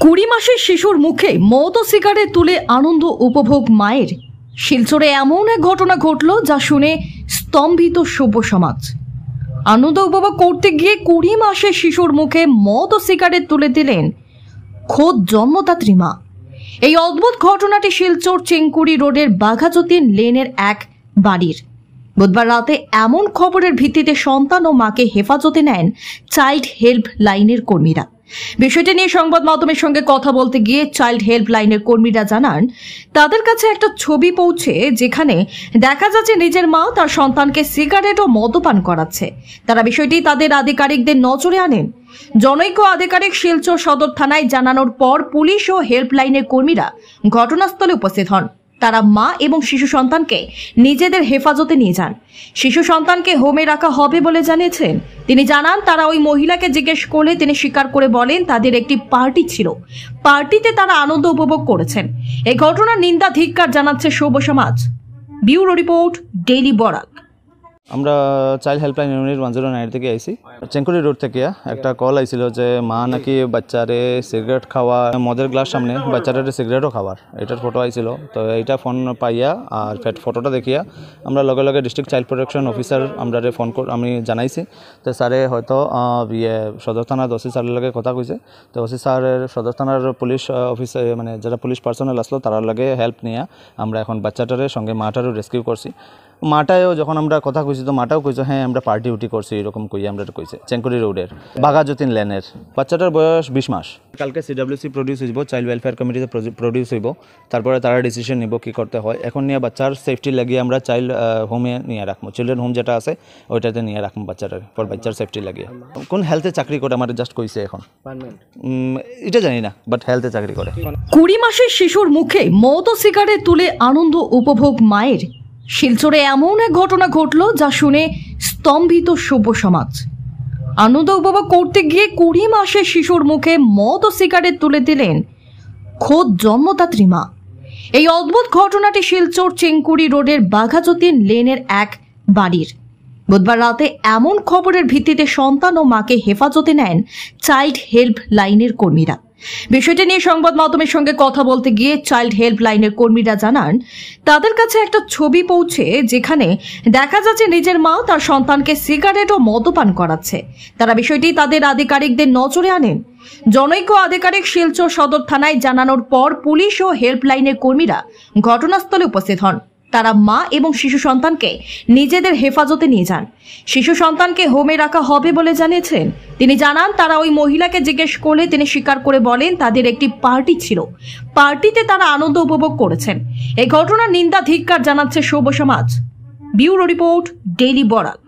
20 মাসের শিশুর মুখে মদ ও সিগারেট তুলে আনন্দ উপভোগ মায়ের। শিলচরে এমন এক ঘটনা ঘটল যা শুনে স্তম্ভিত সভ্য সমাজ। আনন্দ উপভোগ করতে গিয়ে 20 মাসের শিশুর মুখে মদ ও সিগারেট তুলে দিলেন খোদ জন্মদাত্রী মা। এই অদ্ভুত ঘটনাটি শিলচর চেঙ্কুরি রোডের বাঘাযতীন লেনের এক বাড়ির। বুধবার রাতে এমন খবরের ভিত্তিতে সন্তান ও মাকে হেফাজতে নেন চাইল্ড হেল্প লাইনের কর্মীরা। বিষয়টি নিয়ে সংবাদ মাধ্যমের সঙ্গে কথা বলতে গিয়ে চাইল্ড হেল্প লাইনের কর্মীরা জানান, তাদের কাছে একটা ছবি পৌঁছে যেখানে দেখা যাচ্ছে নিজের মা তার সন্তানকে সিগারেট ও মদ্যপান করাচ্ছে। তারা বিষয়টি তাদের আধিকারিকদের নজরে আনেন। জনৈক আধিকারিক শিলচর সদর থানায় জানানোর পর পুলিশ ও হেল্প লাইনের কর্মীরা ঘটনাস্থলে উপস্থিত হন। তারা মা এবং শিশু সন্তানকে নিজেদের হেফাজতে নিয়ে যান। শিশু সন্তানকে হোমে রাখা হবে বলে জানিয়েছেন। তিনি জানান, তারা ওই মহিলাকে জিজ্ঞেস করলে তিনি স্বীকার করে বলেন তাদের একটি পার্টি ছিল, পার্টিতে তারা আনন্দ উপভোগ করেছেন। এই ঘটনার নিন্দা ধিক্কার জানাচ্ছে সভ্য সমাজ। Bureau report, daily Barak. আমরা চাইল্ড হেল্পলাইন ইউনিট 109 থেকে আইছি। চেঙ্কুরি রোড থেকে একটা কল আইছিল যে মা নাকি বাচ্চারে সিগারেট খাওয়া, মদের গ্লাস সামনে বাচ্চারে সিগারেটও খাওয়ার, এটার ফটো আইছিল। তো এইটা ফোন পাইয়া আর ফটোটা দেখিয়া আমরা লগে লগে ডিস্ট্রিক্ট চাইল্ড প্রোটেকশন অফিসার আমরা আমি জানাইছি। তো স্যারে হয়তো সদর থানার ওসি স্যারের লগে কথা কইছে। তো ওসি স্যারের সদর থানার পুলিশ অফিসার মানে যারা পুলিশ পার্সোনাল আসলো তার লগে হেল্প নিয়ে আমরা এখন বাচ্চাটারের সঙ্গে মাটারও রেস্কিউ করছি। মাটায়ও যখন আমরা কথা কইছি তো মাটাও কইছে হ্যাঁ আমরা পার্টি উটি করছি, এরকম কই আমরা কইছে। চেঙ্কুরি রোডের বাঘাযতীন লেনের বাচ্চাটার বয়স 20 মাস। কালকে সিডব্লিউসি প্রডিউস হইব, চাইল্ড ওয়েলফেয়ার কমিটিতে প্রডিউস হইব, তারপরে তারা ডিসিশন নিব কি করতে হয়। এখন নিয়ে বাচ্চার সেফটি লাগিয়ে আমরা চাইল্ড হোমে নিয়ে রাখবো, চিলড্রেন হোম যেটা আছে ওইটাতে নিয়ে রাখবো বাচ্চাটার, পর বাচ্চার সেফটি লাগিয়ে। কোন হেলথে চাকরি করে আমার জাস্ট কইছে, এখন এটা জানি না, বাট হেলথে চাকরি করে। 20 মাসের শিশুর মুখে মদ ও সিগারেট তুলে আনন্দ উপভোগ মায়ের। শিলচরে এমন এক ঘটনা ঘটল যা শুনে স্তম্ভিত সভ্য সমাজ। আনন্দ উপভোগ করতে গিয়ে 20 মাসের শিশুর মুখে মদ ও সিগারেট তুলে দিলেন খোদ জন্মদাত্রী মা। এই অদ্ভুত ঘটনাটি শিলচর চেঙ্কুরি রোডের বাঘাযতীন লেনের এক বাড়ির। বুধবার রাতে এমন খবরের ভিত্তিতে সন্তান ও মাকে হেফাজতে নেন চাইল্ড হেল্প লাইনের কর্মীরা। বিষয়টি নিয়ে সংবাদ মাধ্যমের সঙ্গে কথা বলতে গিয়ে চাইল্ড হেল্প লাইনের কর্মীরা জানান, তাদের কাছে একটা ছবি পৌঁছে যেখানে দেখা যাচ্ছে নিজের মা তার সন্তানকে সিগারেট ও মদ্যপান করাচ্ছে। তারা বিষয়টি তাদের আধিকারিকদের নজরে আনেন। জনৈক আধিকারিক শিলচর সদর থানায় জানানোর পর পুলিশ ও হেল্প লাইনের কর্মীরা ঘটনাস্থলে উপস্থিত হন। তারা মা এবং শিশু সন্তানকে নিজেদের হেফাজতে নিয়ে যান। শিশু সন্তানকে হোমে রাখা হবে বলে জানিয়েছেন। তিনি জানান, তারা ওই মহিলাকে জিজ্ঞেস করলে তিনি স্বীকার করে বলেন তাদের একটি পার্টি ছিল, পার্টিতে তারা আনন্দ উপভোগ করেছেন। এই ঘটনার নিন্দা ধিক্কার জানাচ্ছে সভ্য সমাজ। Bureau report, daily Barak.